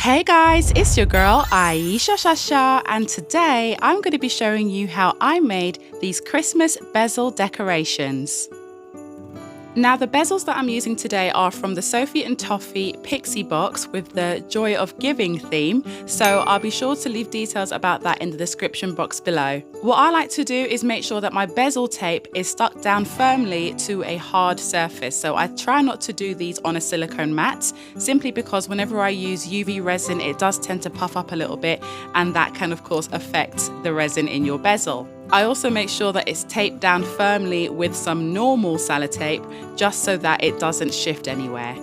Hey guys, it's your girl Ayesha Campbell, and today I'm going to be showing you how I made these Christmas bezel decorations. Now the bezels that I'm using today are from the Sophie and Toffee Pixie Box with the Joy of Giving theme, so I'll be sure to leave details about that in the description box below. What I like to do is make sure that my bezel tape is stuck down firmly to a hard surface, so I try not to do these on a silicone mat, simply because whenever I use UV resin it does tend to puff up a little bit, and that can of course affect the resin in your bezel. I also make sure that it's taped down firmly with some normal sellotape, just so that it doesn't shift anywhere.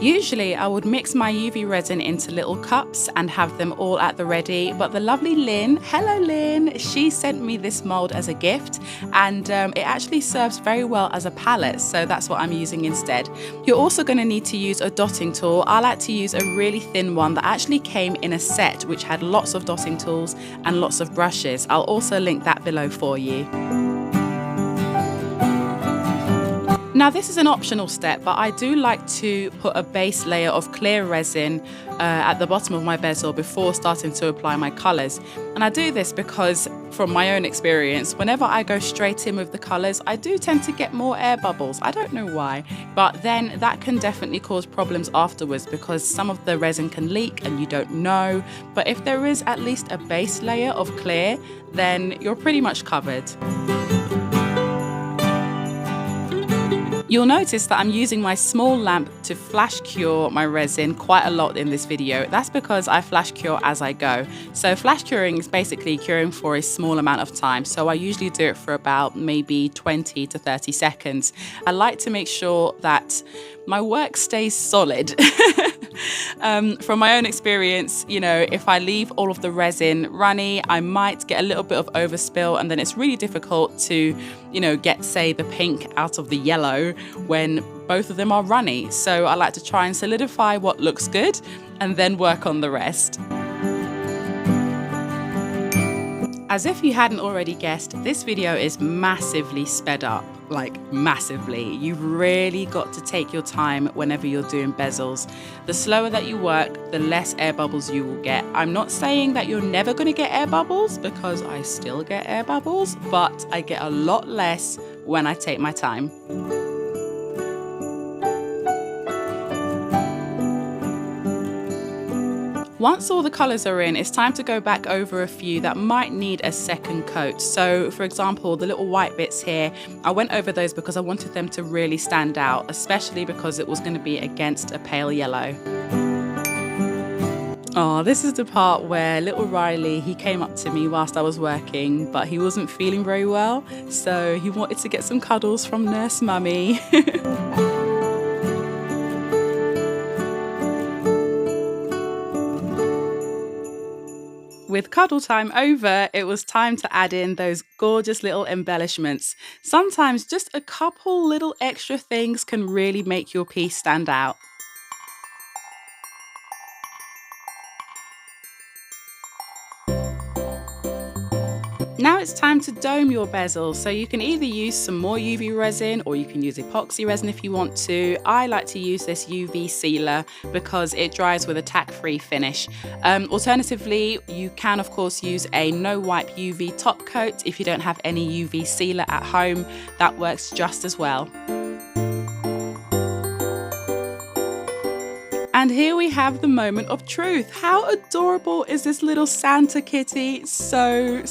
Usually I would mix my UV resin into little cups and have them all at the ready, but the lovely Lynn, hello Lynn, she sent me this mold as a gift, and it actually serves very well as a palette, so that's what I'm using instead. You're also going to need to use a dotting tool. I like to use a really thin one that actually came in a set which had lots of dotting tools and lots of brushes. I'll also link that below for you. Now this is an optional step, but I do like to put a base layer of clear resin at the bottom of my bezel before starting to apply my colours. And I do this because, from my own experience, whenever I go straight in with the colours, I do tend to get more air bubbles. I don't know why, but then that can definitely cause problems afterwards because some of the resin can leak and you don't know. But if there is at least a base layer of clear, then you're pretty much covered. You'll notice that I'm using my small lamp to flash cure my resin quite a lot in this video. That's because I flash cure as I go. So flash curing is basically curing for a small amount of time. So I usually do it for about maybe 20 to 30 seconds. I like to make sure that my work stays solid. From my own experience, you know, if I leave all of the resin runny, I might get a little bit of overspill, and then it's really difficult to, you know, get, say, the pink out of the yellow when both of them are runny. So I like to try and solidify what looks good and then work on the rest. As if you hadn't already guessed, this video is massively sped up, like massively. You've really got to take your time whenever you're doing bezels. The slower that you work, the less air bubbles you will get. I'm not saying that you're never going to get air bubbles, because I still get air bubbles, but I get a lot less when I take my time. Once all the colours are in, it's time to go back over a few that might need a second coat. So for example, the little white bits here, I went over those because I wanted them to really stand out, especially because it was going to be against a pale yellow. Oh, this is the part where little Riley, he came up to me whilst I was working, but he wasn't feeling very well, so he wanted to get some cuddles from Nurse Mummy. With cuddle time over, it was time to add in those gorgeous little embellishments. Sometimes just a couple little extra things can really make your piece stand out. Now it's time to dome your bezel, so you can either use some more UV resin or you can use epoxy resin if you want to. I like to use this UV sealer because it dries with a tack-free finish. Alternatively, you can of course use a no-wipe UV top coat if you don't have any UV sealer at home. That works just as well. And here we have the moment of truth. How adorable is this little Santa kitty? So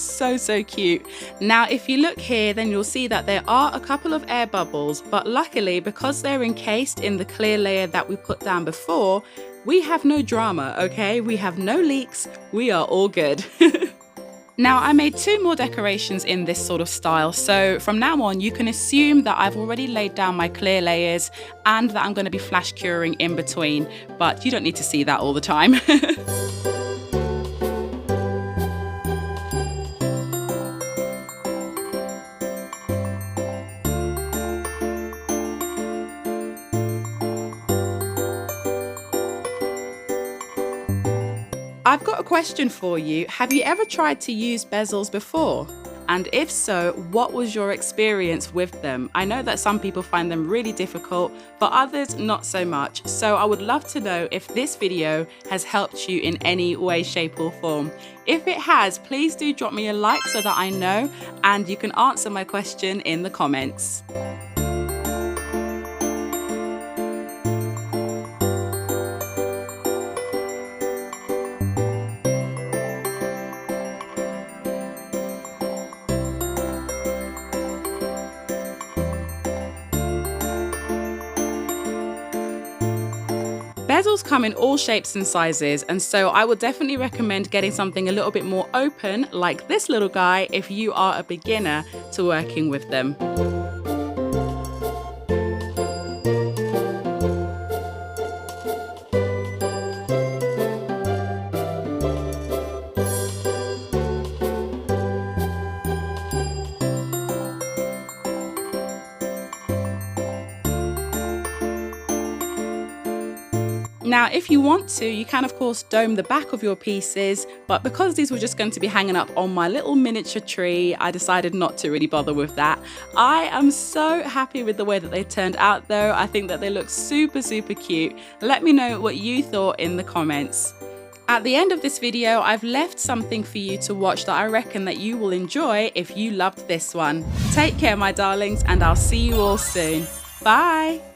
cute. Now, if you look here, then you'll see that there are a couple of air bubbles, but luckily, because they're encased in the clear layer that we put down before, we have no drama, okay? We have no leaks. We are all good. Now, I made two more decorations in this sort of style, so from now on you can assume that I've already laid down my clear layers and that I'm going to be flash curing in between, but you don't need to see that all the time. I've got a question for you. Have you ever tried to use bezels before? And if so, what was your experience with them? I know that some people find them really difficult, but others not so much. So I would love to know if this video has helped you in any way, shape or form. If it has, please do drop me a like so that I know, and you can answer my question in the comments. Bezels come in all shapes and sizes, and so I would definitely recommend getting something a little bit more open like this little guy if you are a beginner to working with them. Now, if you want to, you can of course dome the back of your pieces, but because these were just going to be hanging up on my little miniature tree, I decided not to really bother with that. I am so happy with the way that they turned out though. I think that they look super cute. Let me know what you thought in the comments. At the end of this video, I've left something for you to watch that I reckon that you will enjoy if you loved this one. Take care, my darlings, and I'll see you all soon. Bye!